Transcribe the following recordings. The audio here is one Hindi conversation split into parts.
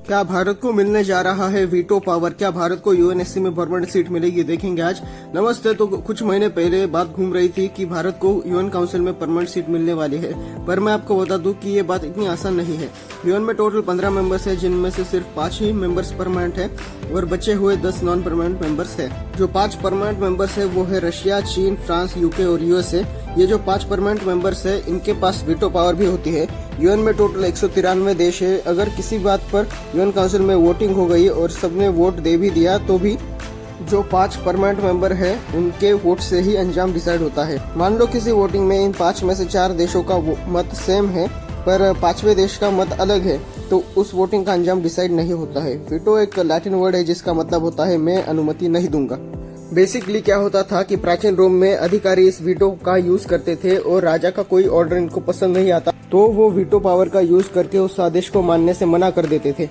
क्या भारत को मिलने जा रहा है वीटो पावर? क्या भारत को यूएनएससी में परमानेंट सीट मिलेगी? देखेंगे आज। नमस्ते। तो कुछ महीने पहले बात घूम रही थी कि भारत को यूएन काउंसिल में परमानेंट सीट मिलने वाली है, पर मैं आपको बता दूं कि ये बात इतनी आसान नहीं है। यूएन में टोटल 15 मेंबर्स है, जिनमें से सिर्फ 5 ही मेंबर्स परमानेंट है और बचे हुए 10 नॉन परमानेंट मेंबर्स है। जो 5 परमानेंट मेंबर्स है वो है रशिया, चीन, फ्रांस, यूके और यूएसए। ये जो 5 परमानेंट मेंबर्स है इनके पास वीटो पावर भी होती है। यूएन में टोटल 193 देश है। अगर किसी बात पर यूएन काउंसिल में वोटिंग हो गई और सबने वोट दे भी दिया तो भी जो 5 परमानेंट मेंबर है उनके वोट से ही अंजाम डिसाइड होता है। मान लो किसी वोटिंग में इन 5 में से 4 देशों का मत सेम है पर 5वें देश का मत अलग है, तो उस वोटिंग का अंजाम डिसाइड नहीं होता है। वीटो एक लैटिन वर्ड है जिसका मतलब होता है मैं अनुमति नहीं दूंगा। बेसिकली क्या होता था कि प्राचीन रोम में अधिकारी इस वीटो का यूज करते थे और राजा का कोई ऑर्डर इनको पसंद नहीं आता तो वो वीटो पावर का यूज करके उस आदेश को मानने से मना कर देते थे।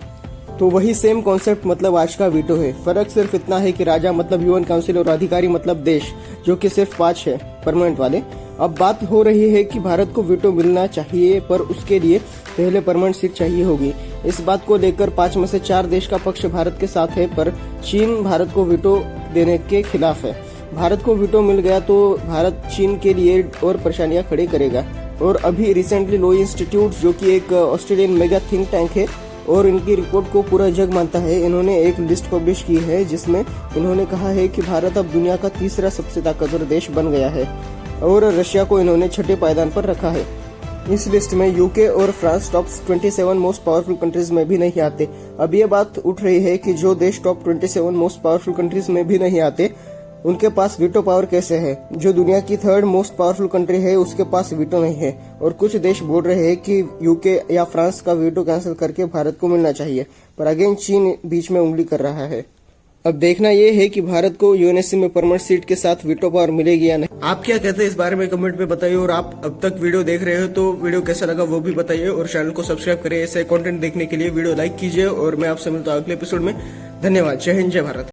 तो वही सेम कॉन्सेप्ट मतलब आज का वीटो है। फर्क सिर्फ इतना है कि राजा मतलब यूएन काउंसिल और अधिकारी मतलब देश, जो कि सिर्फ 5 है परमानेंट वाले। अब बात हो रही है कि भारत को वीटो मिलना चाहिए, पर उसके लिए पहले परमानेंट सीट चाहिए होगी। इस बात को लेकर 5 में से 4 देश का पक्ष भारत के साथ है, पर चीन भारत को वीटो देने के खिलाफ है। भारत को वीटो मिल गया तो भारत चीन के लिए और परेशानियां खड़ी करेगा। और अभी रिसेंटली लो इंस्टीट्यूट, जो कि एक ऑस्ट्रेलियन मेगा थिंक टैंक है और इनकी रिपोर्ट को पूरा जग मानता है, इन्होंने एक लिस्ट पब्लिश की है जिसमें इन्होंने कहा है कि भारत अब दुनिया का तीसरा सबसे ताकतवर देश बन गया है और रशिया को इन्होंने 6ठे पायदान पर रखा है। इस लिस्ट में यूके और France top 27 most powerful countries में भी नहीं आते। अब ये बात उठ रही है कि जो देश टॉप 27 मोस्ट पावरफुल कंट्रीज में भी नहीं आते उनके पास वीटो पावर कैसे है? जो दुनिया की 3rd मोस्ट पावरफुल कंट्री है उसके पास वीटो नहीं है। और कुछ देश बोल रहे हैं कि यूके या फ्रांस का वीटो कैंसिल करके भारत को मिलना चाहिए, पर अगेन चीन बीच में उंगली कर रहा है। अब देखना ये है कि भारत को यूएनएससी में परमानेंट सीट के साथ वीटो पावर मिलेगी या नहीं। आप क्या कहते हैं इस बारे में कमेंट में बताइए। और आप अब तक वीडियो देख रहे हो तो वीडियो कैसा लगा वो भी बताइए और चैनल को सब्सक्राइब करें। ऐसे कंटेंट देखने के लिए वीडियो लाइक कीजिए और मैं आपसे मिलता हूं अगले एपिसोड में। धन्यवाद। जय हिंद, जय भारत।